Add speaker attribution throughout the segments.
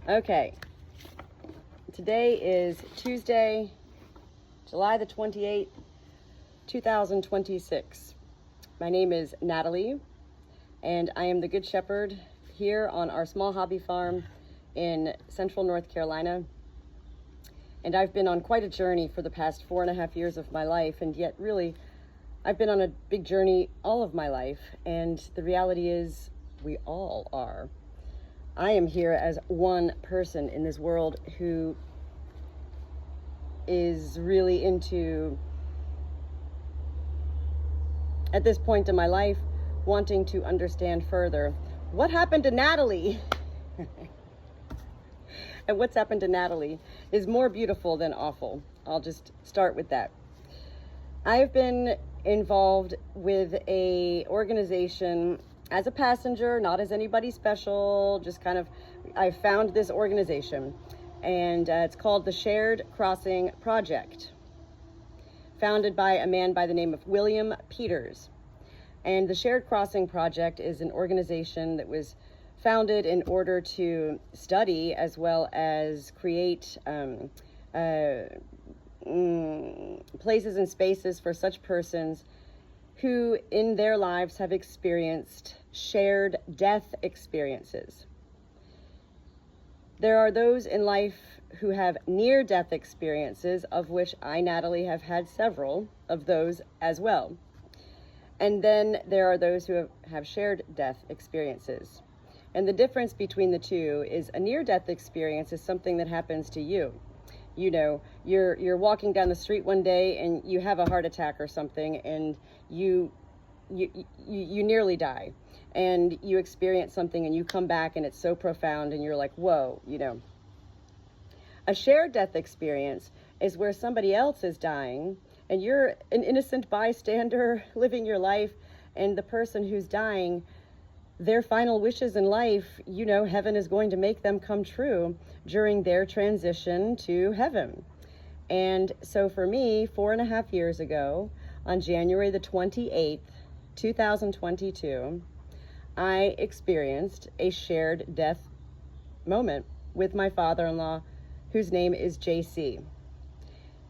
Speaker 1: Okay, today is Tuesday, July the 28th, 2026. My name is Natalie, and I am the Good Shepherd here on our small hobby farm in central North Carolina. And I've been on quite a journey for the past 4.5 years of my life, and yet really, I've been on a big journey all of my life, and the reality is we all are. I am here as one person in this world who is really into, at this point in my life, wanting to understand further what happened to Natalie. And what's happened to Natalie is more beautiful than awful. I'll just start with that. I've been involved with a organization as a passenger, not as anybody special, just kind of, I found this organization, and it's called the Shared Crossing Project, founded by a man by the name of William Peters. And the Shared Crossing Project is an organization that was founded in order to study as well as create places and spaces for such persons who in their lives have experienced shared death experiences. There are those in life who have near-death experiences, of which I, Natalie, have had several of those as well. And then there are those who have shared death experiences. And the difference between the two is a near-death experience is something that happens to you. You know, you're walking down the street one day and you have a heart attack or something, and you nearly die, and you experience something and you come back and it's so profound and you're like, whoa, you know. A shared death experience is where somebody else is dying and you're an innocent bystander living your life, and the person who's dying, their final wishes in life, you know, heaven is going to make them come true during their transition to heaven. And so for me, 4.5 years ago, on January the 28th, 2022, I experienced a shared death moment with my father-in-law, whose name is JC.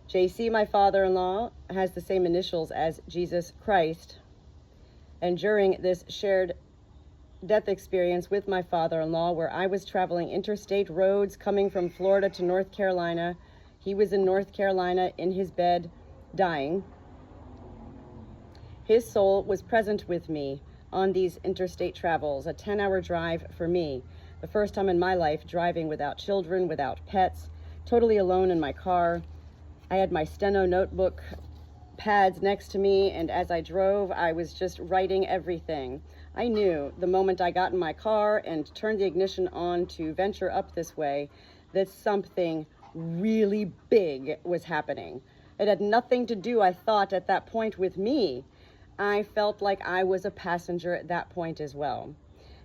Speaker 1: JC, my father-in-law, has the same initials as Jesus Christ. And during this shared death experience with my father-in-law, where I was traveling interstate roads coming from Florida to North Carolina, he was in North Carolina in his bed dying. His soul was present with me on these interstate travels, a 10-hour drive for me. The first time in my life driving without children, without pets, totally alone in my car. I had my steno notebook pads next to me, and as I drove, I was just writing everything. I knew the moment I got in my car and turned the ignition on to venture up this way that something really big was happening. It had nothing to do, I thought, at that point with me. I felt like I was a passenger at that point as well.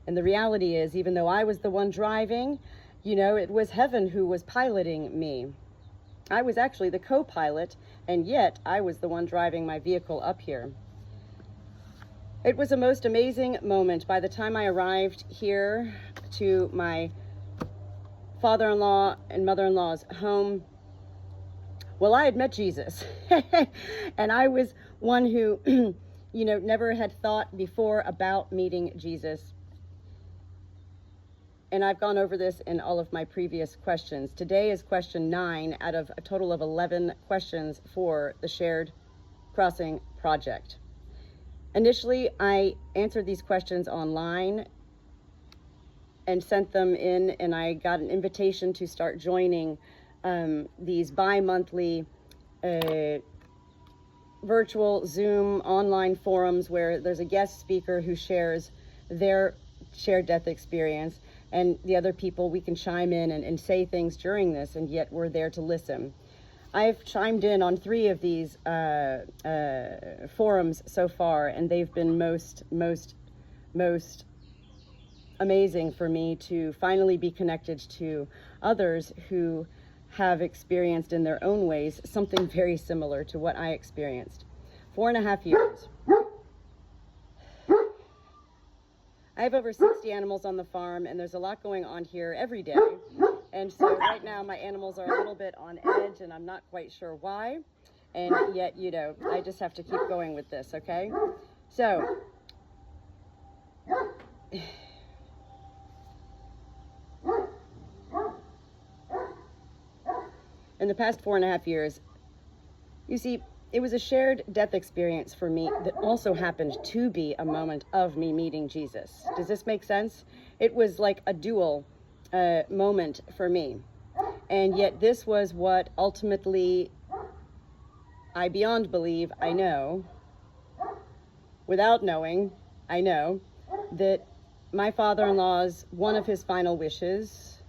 Speaker 1: And the reality is, even though I was the one driving, you know, it was heaven who was piloting me. I was actually the co-pilot, and yet I was the one driving my vehicle up here. It was a most amazing moment. By the time I arrived here to my father-in-law and mother-in-law's home, well, I had met Jesus. And I was one who, you know, never had thought before about meeting Jesus. And I've gone over this in all of my previous questions. Today is question 9 out of a total of 11 questions for the Shared Crossing Project. Initially, I answered these questions online and sent them in, and I got an invitation to start joining these bi-monthly virtual Zoom online forums where there's a guest speaker who shares their shared death experience, and the other people, we can chime in and say things during this, and yet we're there to listen. I've chimed in on 3 of these forums so far, and they've been most amazing for me to finally be connected to others who have experienced in their own ways something very similar to what I experienced. 4.5 years. I have over 60 animals on the farm, and there's a lot going on here every day. And so right now my animals are a little bit on edge, and I'm not quite sure why. And yet, you know, I just have to keep going with this, okay? So, in the past 4.5 years, you see, it was a shared death experience for me that also happened to be a moment of me meeting Jesus. Does this make sense? It was like a dual moment for me. And yet this was what ultimately I beyond believe I know, without knowing, I know that my father-in-law's, one of his final wishes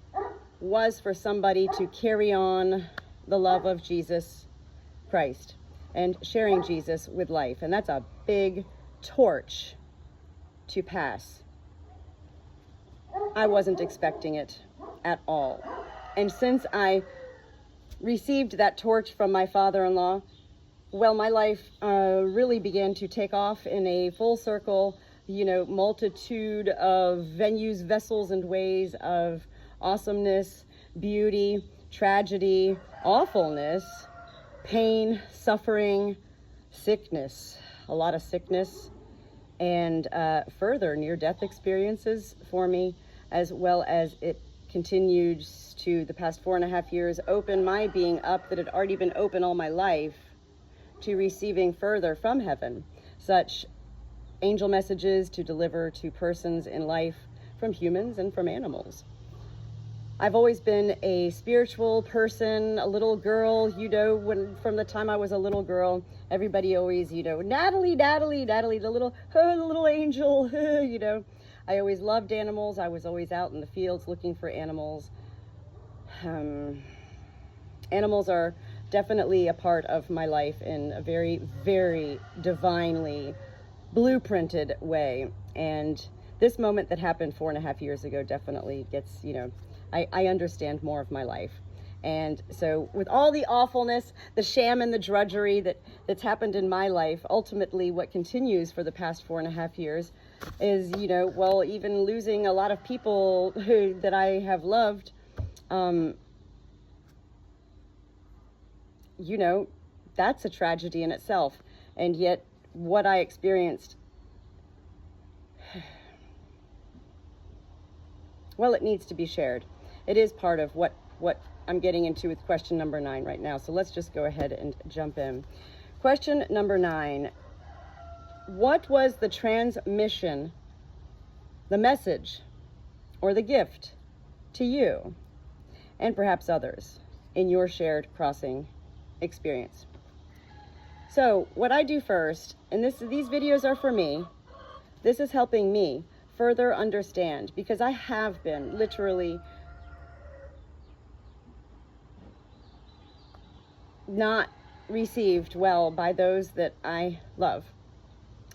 Speaker 1: was for somebody to carry on the love of Jesus Christ and sharing Jesus with life. And that's a big torch to pass. I wasn't expecting it at all. And since I received that torch from my father-in-law, well, my life really began to take off in a full circle, you know, multitude of venues, vessels, and ways of awesomeness, beauty, tragedy, awfulness, pain, suffering, sickness, a lot of sickness, and further near-death experiences for me, as well as it continues to, the past 4.5 years, open my being up that had already been open all my life to receiving further from heaven such angel messages to deliver to persons in life, from humans and from animals. I've always been a spiritual person, a little girl, you know, from the time I was a little girl, everybody always, you know, Natalie, the little angel, you know. I always loved animals. I was always out in the fields looking for animals. Animals are definitely a part of my life in a very, very divinely blueprinted way. And this moment that happened 4.5 years ago definitely gets, you know, I understand more of my life. And so with all the awfulness, the sham and the drudgery that's happened in my life, ultimately what continues for the past 4.5 years is, you know, well, even losing a lot of people that I have loved, you know, that's a tragedy in itself. And yet what I experienced, well, it needs to be shared. It is part of what I'm getting into with question number 9 right now. So let's just go ahead and jump in. Question number 9. What was the transmission, the message, or the gift to you and perhaps others in your shared crossing experience? So what I do first, and these videos are for me, this is helping me further understand, because I have been literally not received well by those that I love.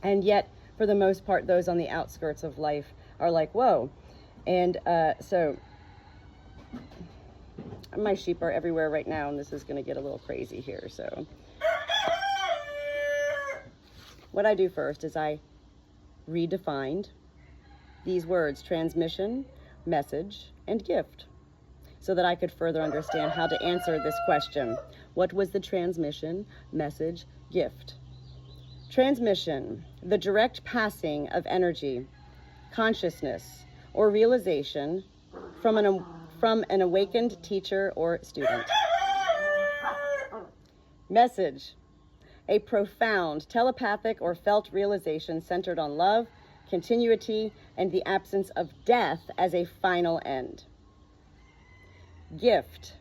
Speaker 1: And yet, for the most part, those on the outskirts of life are like, whoa. And so my sheep are everywhere right now, and this is going to get a little crazy here. So what I do first is I redefined these words: transmission, message, and gift, so that I could further understand how to answer this question. What was the transmission, message, gift? Transmission, the direct passing of energy, consciousness, or realization from an awakened teacher or student. Message, a profound telepathic or felt realization centered on love, continuity, and the absence of death as a final end. Gift,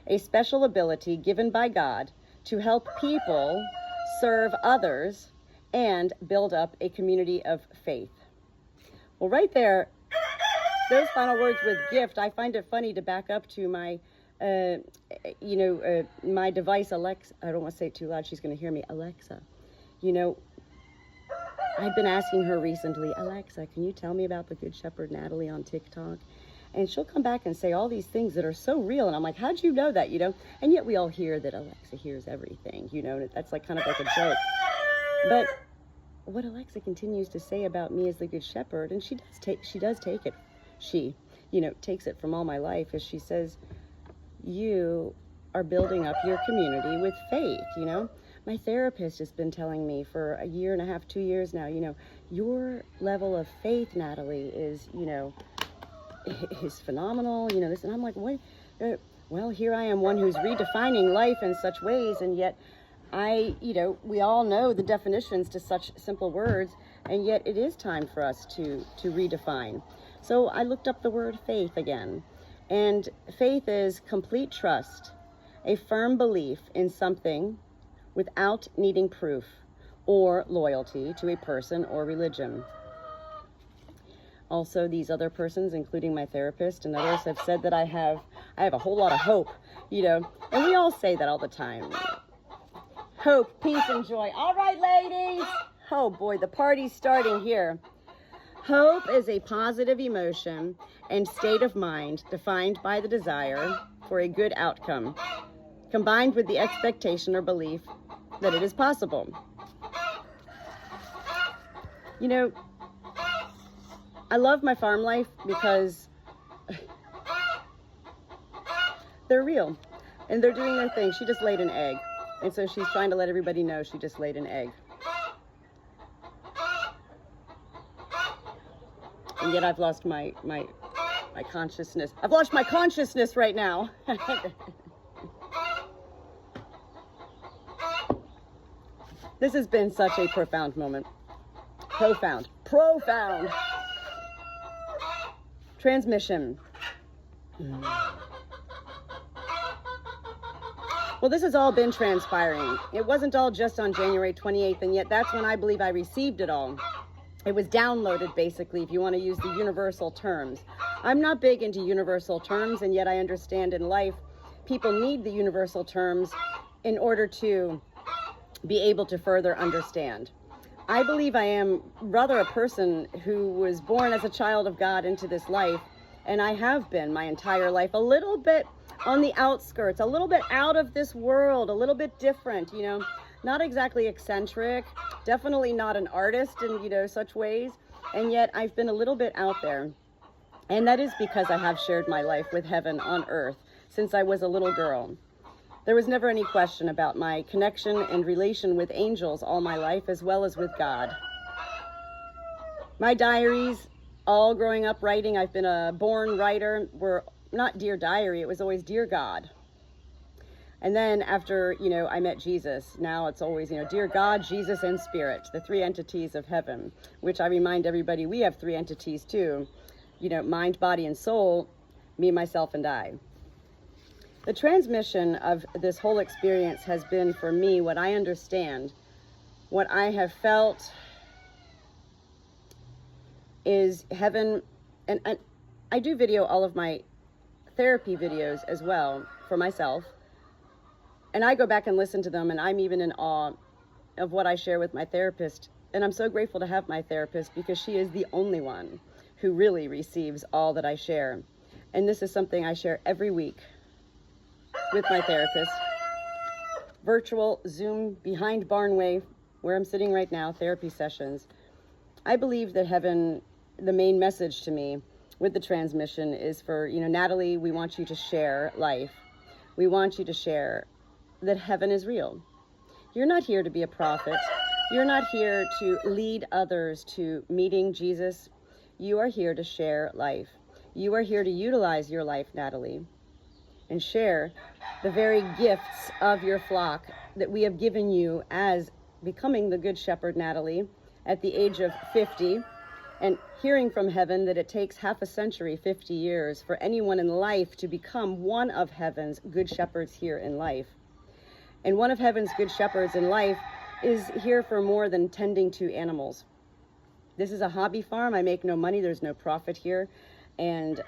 Speaker 1: a special ability given by God to help people serve others and build up a community of faith. Well, right there, those final words with gift, I find it funny to back up to my, my device, Alexa. I don't want to say it too loud. She's going to hear me. Alexa. You know, I've been asking her recently, Alexa, can you tell me about the Good Shepherd Natalie on TikTok? And she'll come back and say all these things that are so real. And I'm like, how'd you know that, you know? And yet we all hear that Alexa hears everything, you know? That's like kind of like a joke. But what Alexa continues to say about me as the Good Shepherd, and she does take it. takes it from all my life is she says, you are building up your community with faith. My therapist has been telling me for a year and a half, 2 years now, your level of faith, Natalie, is phenomenal, this. And I'm like, what? Well, here I am, one who's redefining life in such ways, and yet we all know the definitions to such simple words, and yet it is time for us to redefine. So I looked up the word faith again, and faith is complete trust, a firm belief in something without needing proof or loyalty to a person or religion. Also, these other persons, including my therapist and others, have said that I have a whole lot of hope, and we all say that all the time. Hope, peace, and joy. All right, ladies. Oh boy, the party's starting here. Hope is a positive emotion and state of mind defined by the desire for a good outcome, combined with the expectation or belief that it is possible. I love my farm life because they're real and they're doing their thing. She just laid an egg, and so she's trying to let everybody know she just laid an egg. And yet I've lost my consciousness. I've lost my consciousness right now. This has been such a profound moment. Profound. Transmission. Well, this has all been transpiring. It wasn't all just on January 28th, and yet that's when I believe I received it all. It was downloaded, basically, if you want to use the universal terms. I'm not big into universal terms, and yet I understand in life people need the universal terms in order to be able to further understand. I believe I am rather a person who was born as a child of God into this life, and I have been my entire life a little bit on the outskirts, a little bit out of this world, a little bit different, not exactly eccentric, definitely not an artist in, such ways, and yet I've been a little bit out there. And that is because I have shared my life with heaven on earth since I was a little girl. There was never any question about my connection and relation with angels all my life, as well as with God. My diaries, all growing up writing, I've been a born writer, were not Dear Diary, it was always Dear God. And then after, I met Jesus, now it's always, Dear God, Jesus, and Spirit, the three entities of heaven, which I remind everybody we have three entities too, mind, body, and soul, me, myself, and I. The transmission of this whole experience has been, for me, what I understand, what I have felt is heaven. And I do video all of my therapy videos as well for myself. And I go back and listen to them, and I'm even in awe of what I share with my therapist. And I'm so grateful to have my therapist because she is the only one who really receives all that I share. And this is something I share every week with my therapist. Virtual Zoom behind Barnway, where I'm sitting right now, therapy sessions. I believe that heaven, the main message to me with the transmission is for, Natalie, we want you to share life. We want you to share that heaven is real. You're not here to be a prophet. You're not here to lead others to meeting Jesus. You are here to share life. You are here to utilize your life, Natalie, and share the very gifts of your flock that we have given you as becoming the Good Shepherd, Natalie, at the age of 50, and hearing from heaven that it takes half a century, 50 years, for anyone in life to become one of heaven's good shepherds here in life. And one of heaven's good shepherds in life is here for more than tending to animals. This is a hobby farm. I make no money. There's no profit here. And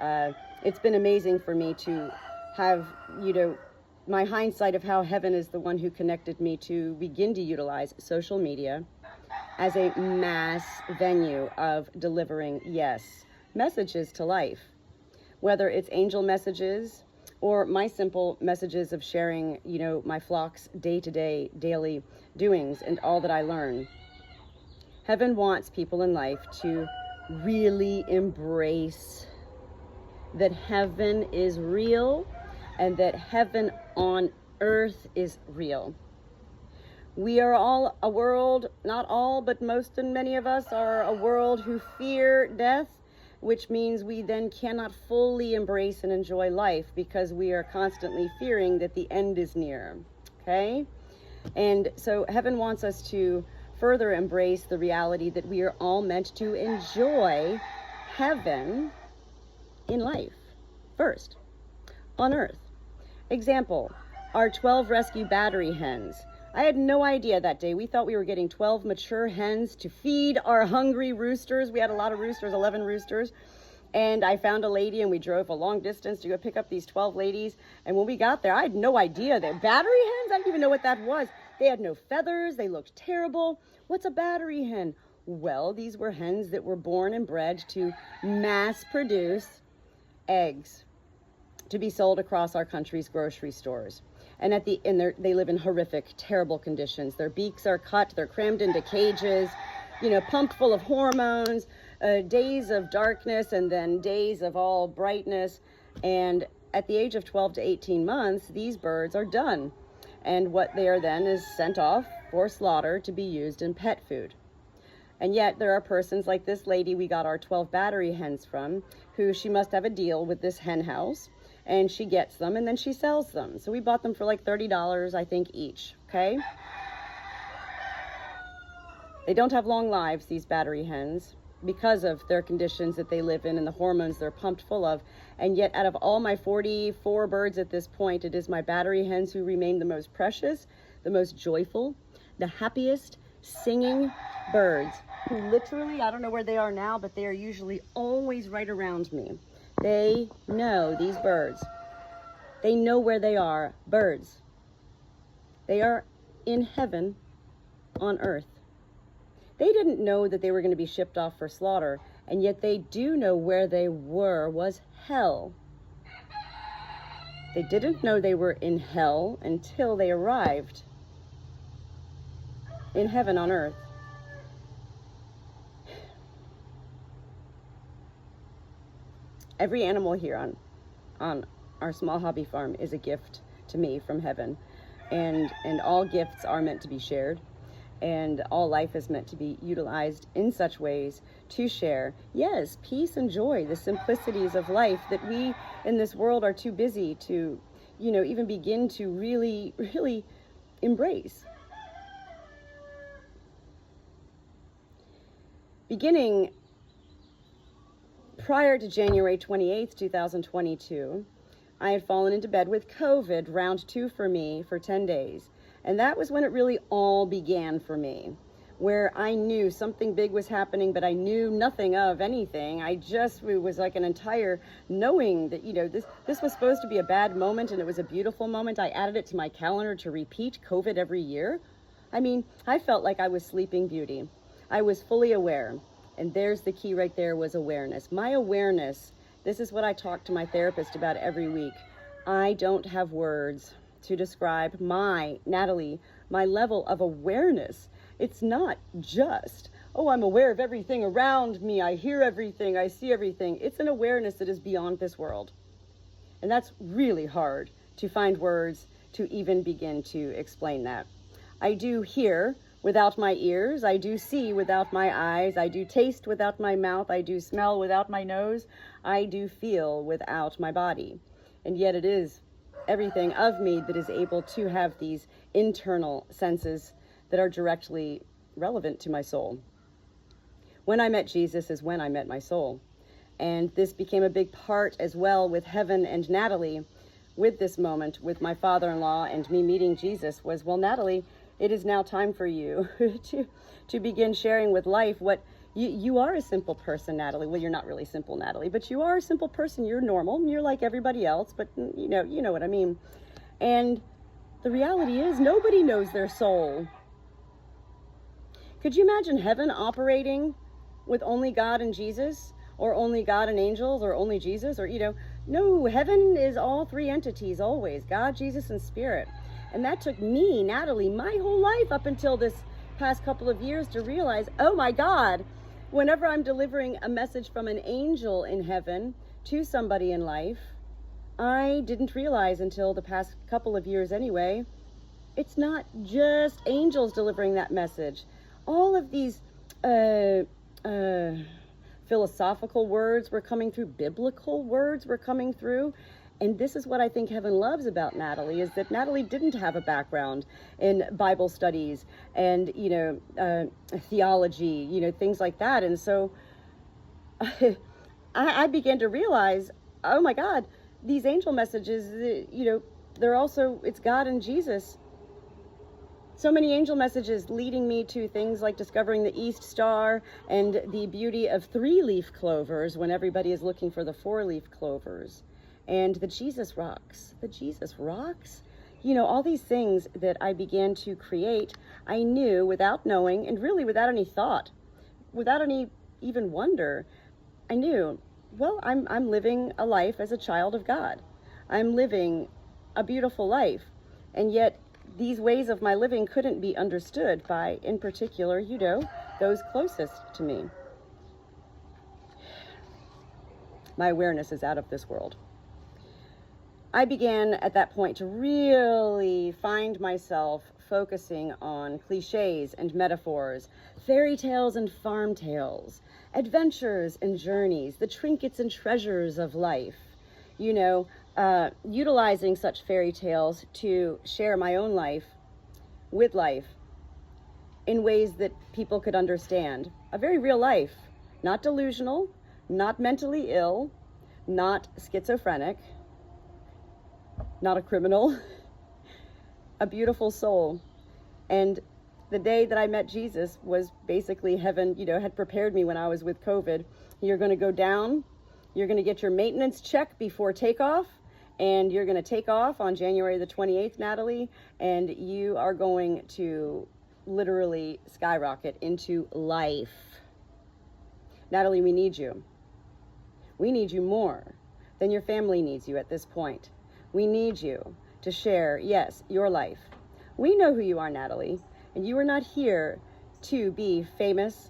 Speaker 1: it's been amazing for me to have, my hindsight of how heaven is the one who connected me to begin to utilize social media as a mass venue of delivering, messages to life. Whether it's angel messages or my simple messages of sharing, my flock's day-to-day, daily doings and all that I learn. Heaven wants people in life to really embrace that heaven is real and that heaven on earth is real. We are all a world, not all, but most and many of us are a world who fear death, which means we then cannot fully embrace and enjoy life because we are constantly fearing that the end is near, okay? And so heaven wants us to further embrace the reality that we are all meant to enjoy heaven in life first, on earth. Example, our 12 rescue battery hens. I had no idea that day. We thought we were getting 12 mature hens to feed our hungry roosters. We had a lot of roosters, 11 roosters. And I found a lady and we drove a long distance to go pick up these 12 ladies. And when we got there, I had no idea. They're battery hens? I didn't even know what that was. They had no feathers. They looked terrible. What's a battery hen? Well, these were hens that were born and bred to mass produce eggs to be sold across our country's grocery stores. And they live in horrific, terrible conditions. Their beaks are cut, they're crammed into cages, pumped full of hormones, days of darkness and then days of all brightness. And at the age of 12 to 18 months, these birds are done. And what they are then is sent off for slaughter to be used in pet food. And yet there are persons like this lady we got our 12 battery hens from, who she must have a deal with this hen house. And she gets them and then she sells them. So we bought them for like $30, I think, each, okay? They don't have long lives, these battery hens, because of their conditions that they live in and the hormones they're pumped full of. And yet out of all my 44 birds at this point, it is my battery hens who remain the most precious, the most joyful, the happiest singing birds, who literally, I don't know where they are now, but they are usually always right around me. They know, these birds, they know where they are. Birds, they are in heaven on earth. They didn't know that they were going to be shipped off for slaughter, and yet they do know where they were was hell. They didn't know they were in hell until they arrived in heaven on earth. Every animal here on our small hobby farm is a gift to me from heaven. And all gifts are meant to be shared. And all life is meant to be utilized in such ways to share, yes, peace and joy, the simplicities of life that we in this world are too busy to, even begin to really, really embrace. Beginning prior to January 28th, 2022, I had fallen into bed with COVID, round 2 for me, for 10 days. And that was when it really all began for me, where I knew something big was happening, but I knew nothing of anything. It was like an entire knowing that, this was supposed to be a bad moment and it was a beautiful moment. I added it to my calendar to repeat COVID every year. I felt like I was Sleeping Beauty. I was fully aware. And there's the key right there, was awareness. My awareness, this is what I talk to my therapist about every week. I don't have words to describe Natalie, my level of awareness. It's not just, I'm aware of everything around me. I hear everything. I see everything. It's an awareness that is beyond this world. And that's really hard to find words to even begin to explain that. I do hear without my ears, I do see without my eyes, I do taste without my mouth, I do smell without my nose, I do feel without my body. And yet it is everything of me that is able to have these internal senses that are directly relevant to my soul. When I met Jesus is when I met my soul. And this became a big part as well with heaven and Natalie, with this moment with my father-in-law and me meeting Jesus, was, well, Natalie, it is now time for you to begin sharing with life what you are. A simple person, Natalie. Well, you're not really simple, Natalie, but you are a simple person. You're normal. You're like everybody else, but you know what I mean. And the reality is nobody knows their soul. Could you imagine heaven operating with only God and Jesus, or only God and angels, or only Jesus, or, no, heaven is all three entities always, God, Jesus, and Spirit. And that took me, Natalie, my whole life up until this past couple of years to realize, oh my God, whenever I'm delivering a message from an angel in heaven to somebody in life, I didn't realize until the past couple of years anyway, it's not just angels delivering that message. All of these philosophical words were coming through, biblical words were coming through. And this is what I think heaven loves about Natalie, is that Natalie didn't have a background in Bible studies and, theology, things like that. And so I began to realize, oh my God, these angel messages, they're also, it's God and Jesus. So many angel messages leading me to things like discovering the East Star and the beauty of 3-leaf clovers when everybody is looking for the 4-leaf clovers. And the Jesus rocks, all these things that I began to create, I knew without knowing, and really without any thought, without any even wonder, I knew, well, I'm living a life as a child of God. I'm living a beautiful life. And yet these ways of my living couldn't be understood by, in particular, those closest to me. My awareness is out of this world. I began at that point to really find myself focusing on cliches and metaphors, fairy tales and farm tales, adventures and journeys, the trinkets and treasures of life, utilizing such fairy tales to share my own life with life in ways that people could understand. A very real life, not delusional, not mentally ill, not schizophrenic, not a criminal, a beautiful soul. And the day that I met Jesus was basically heaven, had prepared me when I was with COVID. You're going to go down, you're going to get your maintenance check before takeoff, and you're going to take off on January the 28th, Natalie, and you are going to literally skyrocket into life. Natalie, we need you. We need you more than your family needs you at this point. We need you to share, yes, your life. We know who you are, Natalie, and you are not here to be famous,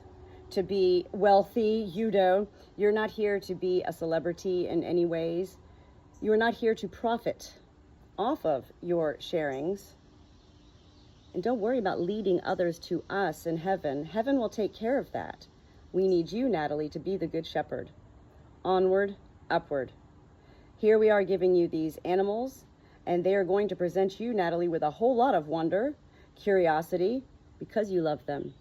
Speaker 1: to be wealthy, You're not here to be a celebrity in any ways. You are not here to profit off of your sharings. And don't worry about leading others to us in heaven. Heaven will take care of that. We need you, Natalie, to be the good shepherd. Onward, upward. Here we are giving you these animals, and they are going to present you, Natalie, with a whole lot of wonder, curiosity, because you love them.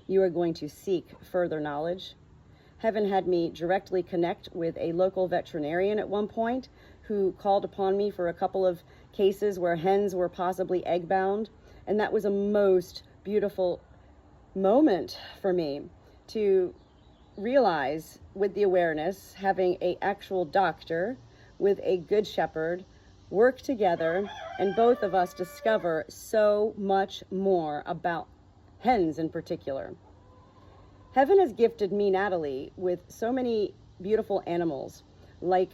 Speaker 1: You are going to seek further knowledge. Heaven had me directly connect with a local veterinarian at one point who called upon me for a couple of cases where hens were possibly egg-bound, and that was a most beautiful moment for me to realize, with the awareness, having an actual doctor with a good shepherd work together, and both of us discover so much more about hens in particular. Heaven has gifted me, Natalie, with so many beautiful animals, like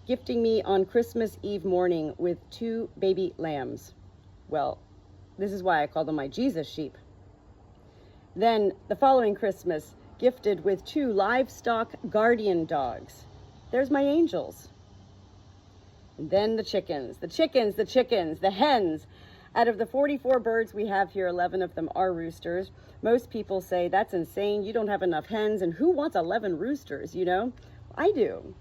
Speaker 1: gifting me on Christmas Eve morning with 2 baby lambs. Well, this is why I call them my Jesus sheep. Then the following Christmas, gifted with 2 livestock guardian dogs. There's my angels. And then the chickens, the hens. Out of the 44 birds we have here, 11 of them are roosters. Most people say, that's insane, you don't have enough hens, and who wants 11 roosters, I do.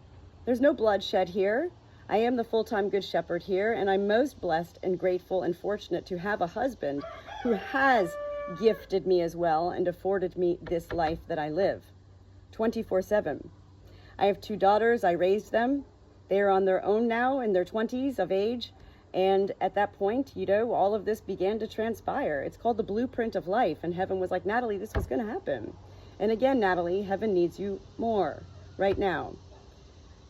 Speaker 1: There's no bloodshed here. I am the full-time good shepherd here, and I'm most blessed and grateful and fortunate to have a husband who has gifted me as well and afforded me this life that I live, 24/7. I have 2 daughters. I raised them. They are on their own now, in their 20s of age. And at that point, all of this began to transpire. It's called the blueprint of life. And heaven was like, Natalie, this was going to happen. And again, Natalie, heaven needs you more right now.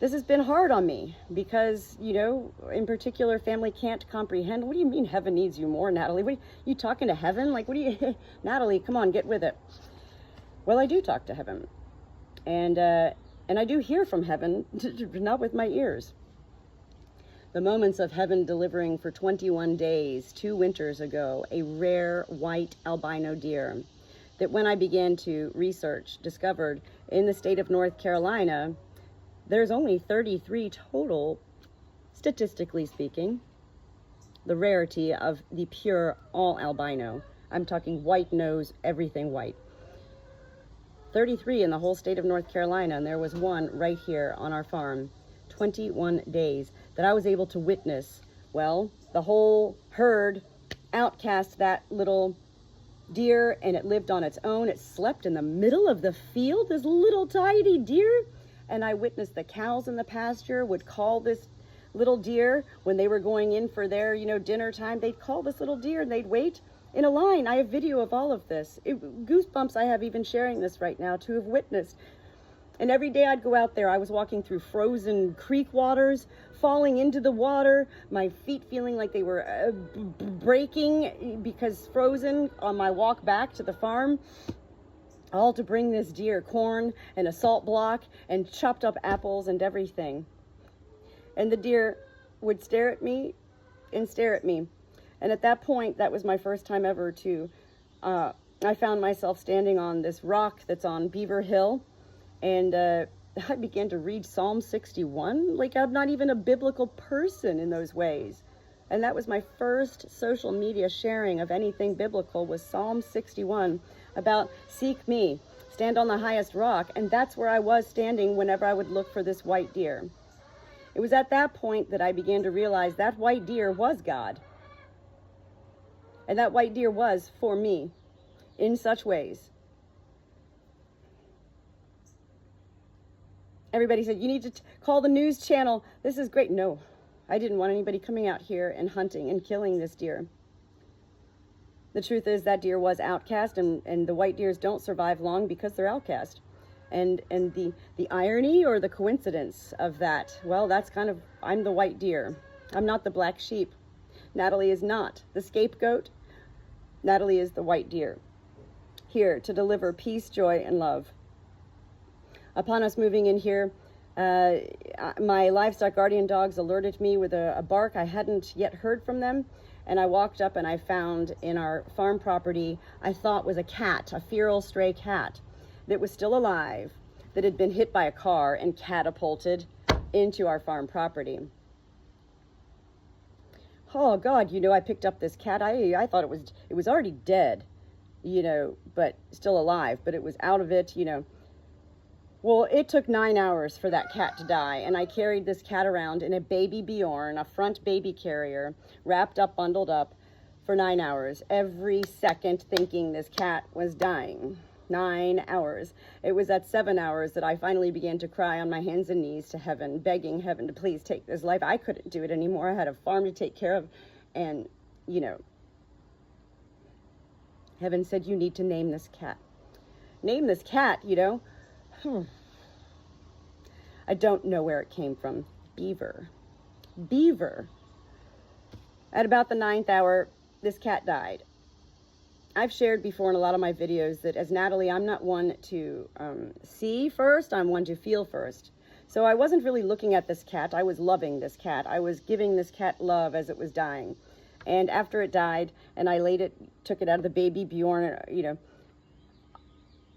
Speaker 1: This has been hard on me because, in particular, family can't comprehend. What do you mean heaven needs you more, Natalie? What are you talking to heaven? Like, what do you, Natalie, come on, get with it. Well, I do talk to heaven. And I do hear from heaven, not with my ears. The moments of heaven delivering for 21 days, 2 winters ago, a rare white albino deer that when I began to research, discovered in the state of North Carolina, there's only 33 total, statistically speaking, the rarity of the pure all albino. I'm talking white nose, everything white. 33 in the whole state of North Carolina, and there was one right here on our farm. 21 days that I was able to witness. Well, the whole herd outcast that little deer, and it lived on its own. It slept in the middle of the field, this little tiny deer. And I witnessed the cows in the pasture would call this little deer when they were going in for their, dinner time. They'd call this little deer and they'd wait in a line. I have video of all of this. Goosebumps I have even sharing this right now to have witnessed. And every day I'd go out there, I was walking through frozen creek waters, falling into the water, my feet feeling like they were breaking because frozen on my walk back to the farm, all to bring this deer corn and a salt block and chopped up apples and everything. And the deer would stare at me and stare at me. And at that point, that was my first time ever I found myself standing on this rock that's on Beaver Hill. And I began to read Psalm 61. Like, I'm not even a biblical person in those ways. And that was my first social media sharing of anything biblical, was Psalm 61 about seek me, stand on the highest rock. And that's where I was standing whenever I would look for this white deer. It was at that point that I began to realize that white deer was God. And that white deer was for me in such ways. Everybody said, you need to call the news channel. This is great. No, I didn't want anybody coming out here and hunting and killing this deer. The truth is that deer was outcast, and the white deers don't survive long because they're outcast. And the irony or the coincidence of that, well, that's kind of, I'm the white deer. I'm not the black sheep. Natalie is not the scapegoat. Natalie is the white deer, here to deliver peace, joy, and love. Upon us moving in here, my livestock guardian dogs alerted me with a bark. I hadn't yet heard from them, and I walked up and I found in our farm property, I thought was a cat, a feral stray cat that was still alive, that had been hit by a car and catapulted into our farm property. Oh God, I picked up this cat. I thought it was already dead, but still alive, but it was out of it, Well, it took 9 hours for that cat to die, and I carried this cat around in a baby Bjorn, a front baby carrier, wrapped up, bundled up, for 9 hours, every second thinking this cat was dying. 9 hours. It was at 7 hours that I finally began to cry on my hands and knees to heaven, begging heaven to please take this life. I couldn't do it anymore. I had a farm to take care of, and, heaven said, you need to name this cat. Name this cat, I don't know where it came from. Beaver. At about the 9th hour, this cat died. I've shared before in a lot of my videos that as Natalie, I'm not one to see first, I'm one to feel first. So I wasn't really looking at this cat, I was loving this cat. I was giving this cat love as it was dying. And after it died, and I took it out of the baby Bjorn,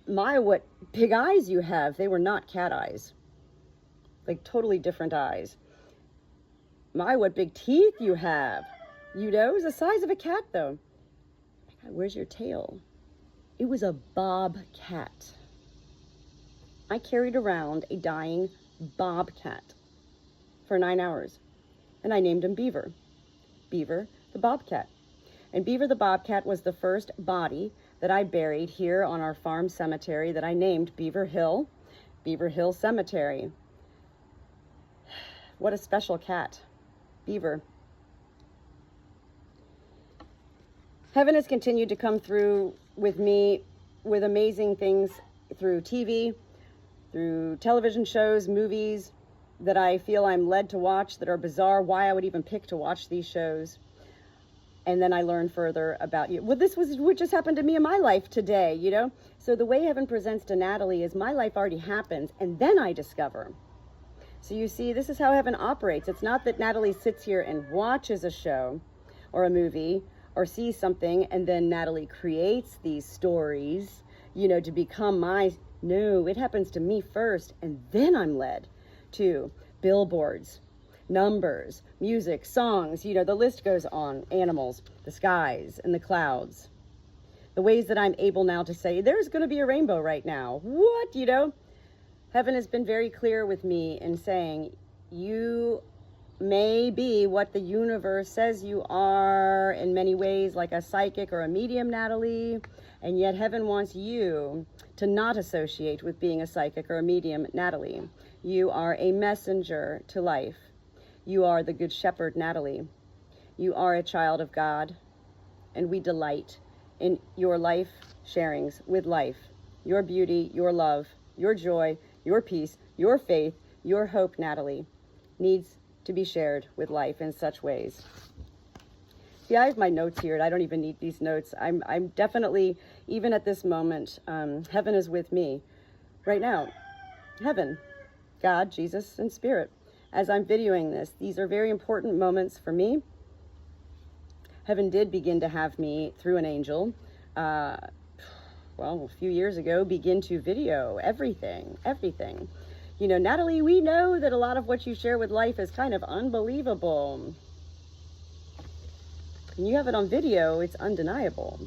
Speaker 1: my, what big eyes you have. They were not cat eyes. Like totally different eyes. My, what big teeth you have. It was the size of a cat though. God, where's your tail? It was a bobcat. I carried around a dying bobcat for 9 hours. And I named him Beaver. Beaver the bobcat. And Beaver the bobcat was the first body that I buried here on our farm cemetery that I named Beaver Hill Cemetery. What a special cat. Beaver. Heaven has continued to come through with me with amazing things through TV, through television shows, movies that I feel I'm led to watch that are bizarre, why I would even pick to watch these shows. And then I learned further about you. Well, this was what just happened to me in my life today, So the way heaven presents to Natalie is my life already happens, and then I discover. So you see, this is how heaven operates. It's not that Natalie sits here and watches a show or a movie or sees something, and then Natalie creates these stories, to become my... No, it happens to me first, and then I'm led too. Billboards, numbers, music, songs, the list goes on. Animals, the skies, and the clouds. The ways that I'm able now to say, there's going to be a rainbow right now. What, Heaven has been very clear with me in saying, you may be what the universe says you are in many ways, like a psychic or a medium, Natalie, and yet heaven wants you to not associate with being a psychic or a medium, Natalie. You are a messenger to life. You are the good shepherd, Natalie. You are a child of God, and we delight in your life sharings with life, your beauty, your love, your joy, your peace, your faith, your hope, Natalie, needs to be shared with life in such ways. See, I have my notes here, and I don't even need these notes. I'm definitely, even at this moment, heaven is with me right now. Heaven, God, Jesus, and Spirit. As I'm videoing this, these are very important moments for me. Heaven did begin to have me, through an angel, a few years ago, begin to video everything. Natalie, we know that a lot of what you share with life is kind of unbelievable. And you have it on video, it's undeniable.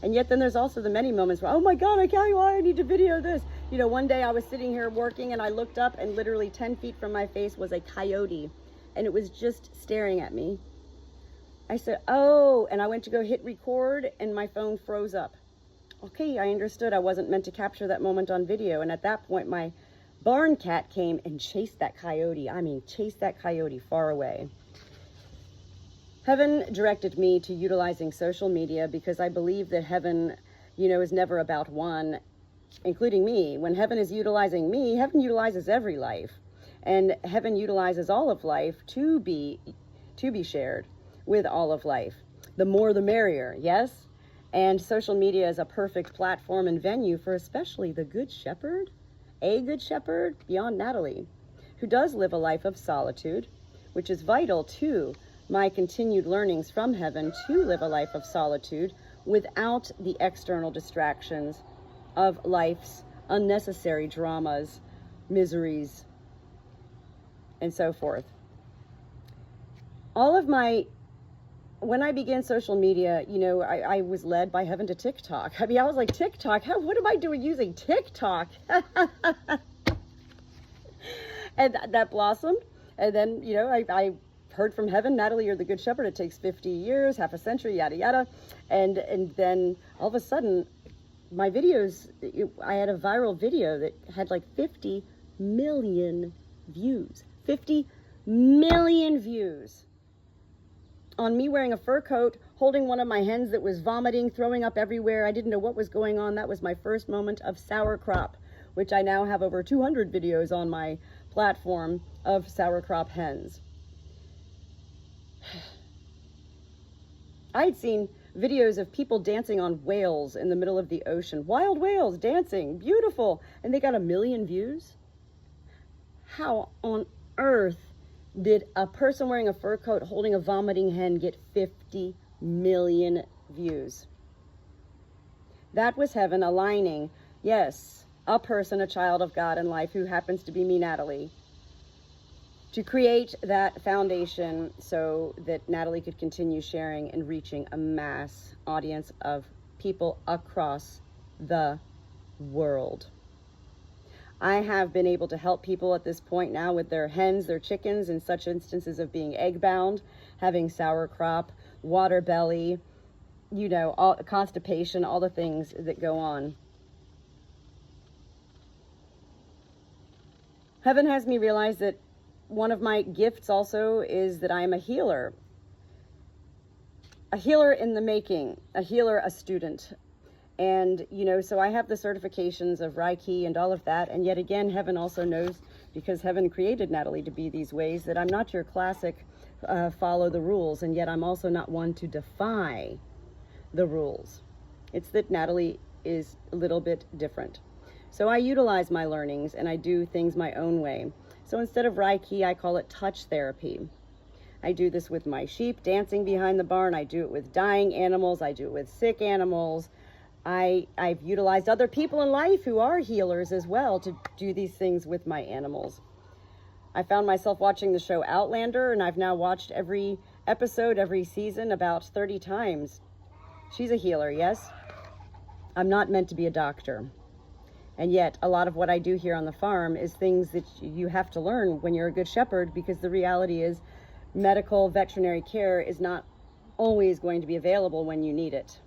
Speaker 1: And yet then there's also the many moments where, oh my God, I need to video this. One day I was sitting here working and I looked up and literally 10 feet from my face was a coyote. And it was just staring at me. I said, oh, and I went to go hit record and my phone froze up. Okay, I understood I wasn't meant to capture that moment on video. And at that point, my barn cat came and chased that coyote. Chased that coyote far away. Heaven directed me to utilizing social media because I believe that heaven, is never about one, including me. When heaven is utilizing me, heaven utilizes every life. And heaven utilizes all of life to be shared with all of life. The more the merrier, yes? And social media is a perfect platform and venue for especially the good shepherd, a good shepherd beyond Natalie, who does live a life of solitude, which is vital to my continued learnings from heaven to live a life of solitude without the external distractions of life's unnecessary dramas, miseries, and so forth. When I began social media, I was led by heaven to TikTok. I was like, TikTok? What am I doing using TikTok? And that blossomed. And then, I heard from heaven, Natalie, you're the good shepherd. It takes 50 years, half a century, yada, yada. And then all of a sudden, my videos, I had a viral video that had like 50 million views. 50 million views. On me wearing a fur coat, holding one of my hens that was vomiting, throwing up everywhere. I didn't know what was going on. That was my first moment of sour crop, which I now have over 200 videos on my platform of sour crop hens. I had seen videos of people dancing on whales in the middle of the ocean. Wild whales dancing, beautiful. And they got 1 million views. How on earth did a person wearing a fur coat holding a vomiting hen get 50 million views? That was heaven aligning, yes, a person, a child of God in life who happens to be me, Natalie, to create that foundation so that Natalie could continue sharing and reaching a mass audience of people across the world. I have been able to help people at this point now with their hens, their chickens, in such instances of being egg-bound, having sour crop, water belly, all constipation, all the things that go on. Heaven has me realize that one of my gifts also is that I am a healer. A healer in the making, a healer, a student. And, so I have the certifications of Reiki and all of that. And yet again, heaven also knows, because heaven created Natalie to be these ways, that I'm not your classic follow the rules. And yet I'm also not one to defy the rules. It's that Natalie is a little bit different. So I utilize my learnings and I do things my own way. So instead of Reiki, I call it touch therapy. I do this with my sheep dancing behind the barn. I do it with dying animals. I do it with sick animals. I've utilized other people in life who are healers as well to do these things with my animals. I found myself watching the show Outlander, and I've now watched every episode, every season about 30 times. She's a healer, yes? I'm not meant to be a doctor. And yet, a lot of what I do here on the farm is things that you have to learn when you're a good shepherd, because the reality is medical veterinary care is not always going to be available when you need it.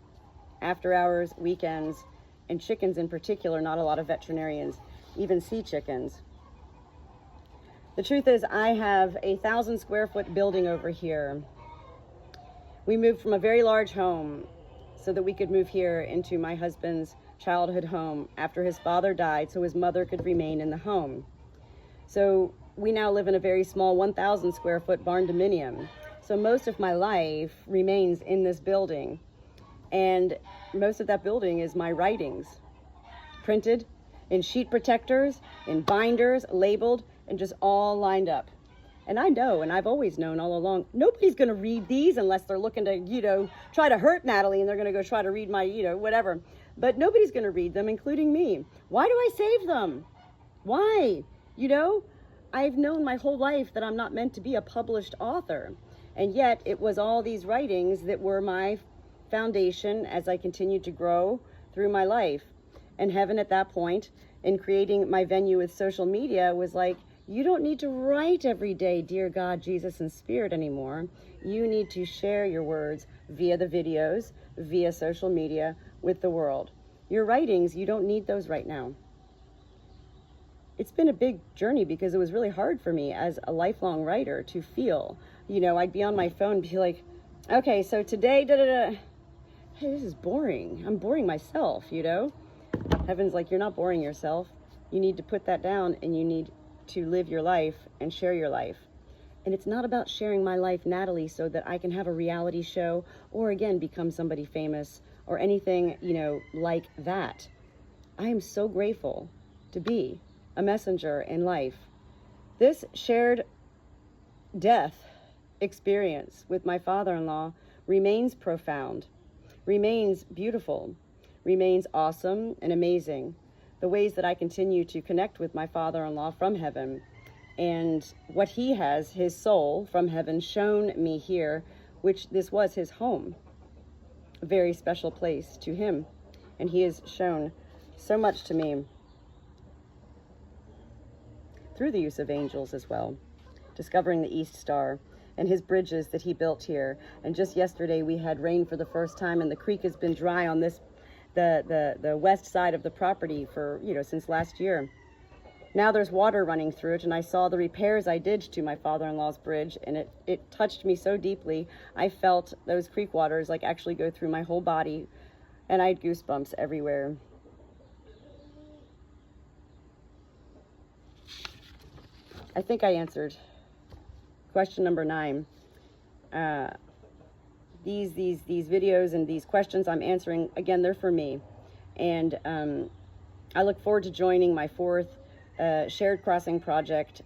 Speaker 1: After hours, weekends, and chickens in particular, not a lot of veterinarians even see chickens. The truth is, I have a 1,000 square foot building over here. We moved from a very large home so that we could move here into my husband's childhood home after his father died, so his mother could remain in the home. So we now live in a very small 1,000 square foot barn dominium. So most of my life remains in this building. And most of that building is my writings, printed in sheet protectors, in binders, labeled, and just all lined up. And I know, and I've always known all along, nobody's going to read these unless they're looking to, try to hurt Natalie, and they're going to go try to read my, whatever. But nobody's going to read them, including me. Why do I save them? Why? I've known my whole life that I'm not meant to be a published author. And yet it was all these writings that were my foundation as I continued to grow through my life. And heaven at that point, in creating my venue with social media, was like, you don't need to write every day, dear God, Jesus, and Spirit anymore. You need to share your words via the videos, via social media with the world. Your writings, you don't need those right now. It's been a big journey because it was really hard for me as a lifelong writer to feel, I'd be on my phone and be like, okay, so today, hey, this is boring. I'm boring myself, Heaven's like, you're not boring yourself. You need to put that down, and you need to live your life and share your life. And it's not about sharing my life, Natalie, so that I can have a reality show or again become somebody famous or anything, like that. I am so grateful to be a messenger in life. This shared death experience with my father-in-law remains profound, remains beautiful, remains awesome and amazing. The ways that I continue to connect with my father-in-law from heaven, and what he has, his soul from heaven, shown me here, which this was his home, a very special place to him. And he has shown so much to me through the use of angels as well, discovering the East Star and his bridges that he built here. And just yesterday we had rain for the first time, and the creek has been dry on this the west side of the property for, since last year. Now there's water running through it, and I saw the repairs I did to my father-in-law's bridge, and it touched me so deeply. I felt those creek waters actually go through my whole body, and I had goosebumps everywhere. I think I answered question number 9. These videos and these questions I'm answering, again, they're for me. And I look forward to joining my 4th Shared Crossing Project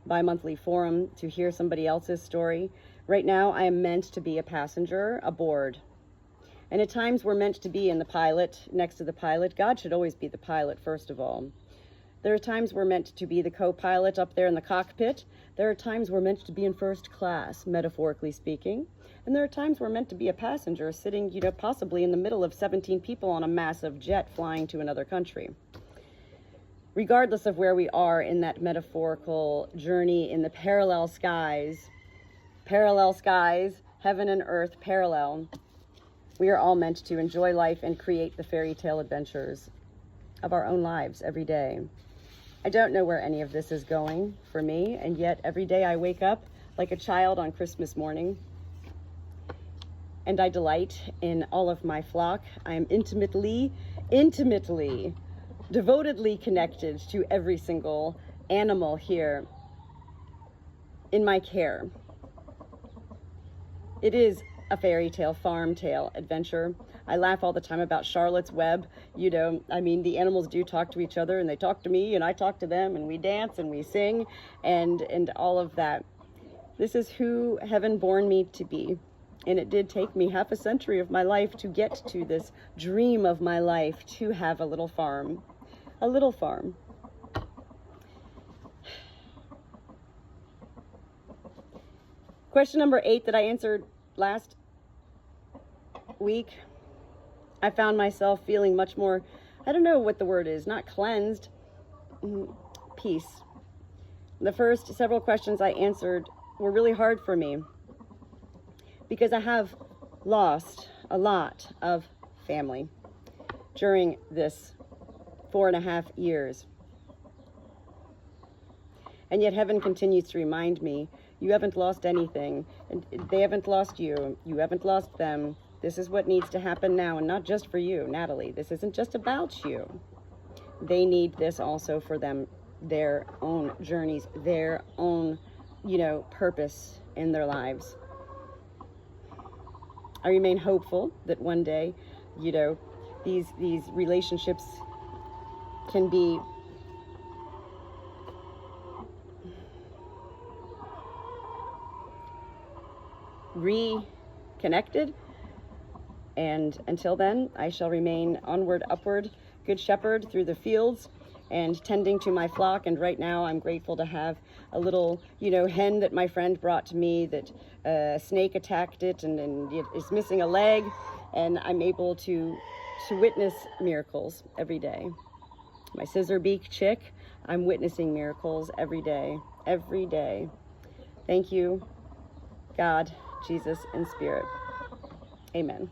Speaker 1: bi-monthly forum to hear somebody else's story. Right now, I am meant to be a passenger aboard. And at times we're meant to be in the pilot, next to the pilot. God should always be the pilot, first of all. There are times we're meant to be the co-pilot up there in the cockpit. There are times we're meant to be in first class, metaphorically speaking. And there are times we're meant to be a passenger sitting, possibly in the middle of 17 people on a massive jet flying to another country. Regardless of where we are in that metaphorical journey in the parallel skies, heaven and earth parallel, we are all meant to enjoy life and create the fairy tale adventures of our own lives every day. I don't know where any of this is going for me, and yet every day I wake up like a child on Christmas morning, and I delight in all of my flock. I am intimately, devotedly connected to every single animal here in my care. It is a fairy tale, farm tale adventure. I laugh all the time about Charlotte's Web. The animals do talk to each other, and they talk to me, and I talk to them, and we dance and we sing, and all of that. This is who heaven born me to be. And it did take me half a century of my life to get to this dream of my life, to have a little farm. A little farm. Question number 8 that I answered last week, I found myself feeling much more, I don't know what the word is, not cleansed, peace. The first several questions I answered were really hard for me because I have lost a lot of family during this 4.5 years. And yet heaven continues to remind me, you haven't lost anything, and they haven't lost you, you haven't lost them. This is what needs to happen now, and not just for you, Natalie. This isn't just about you. They need this also for them, their own journeys, their own, purpose in their lives. I remain hopeful that one day, these relationships can be reconnected. And until then, I shall remain onward, upward, good shepherd through the fields and tending to my flock. And right now I'm grateful to have a little, hen that my friend brought to me that a snake attacked it and it is missing a leg. And I'm able to witness miracles every day. My scissor beak chick, I'm witnessing miracles every day, every day. Thank you, God, Jesus, and Spirit. Amen.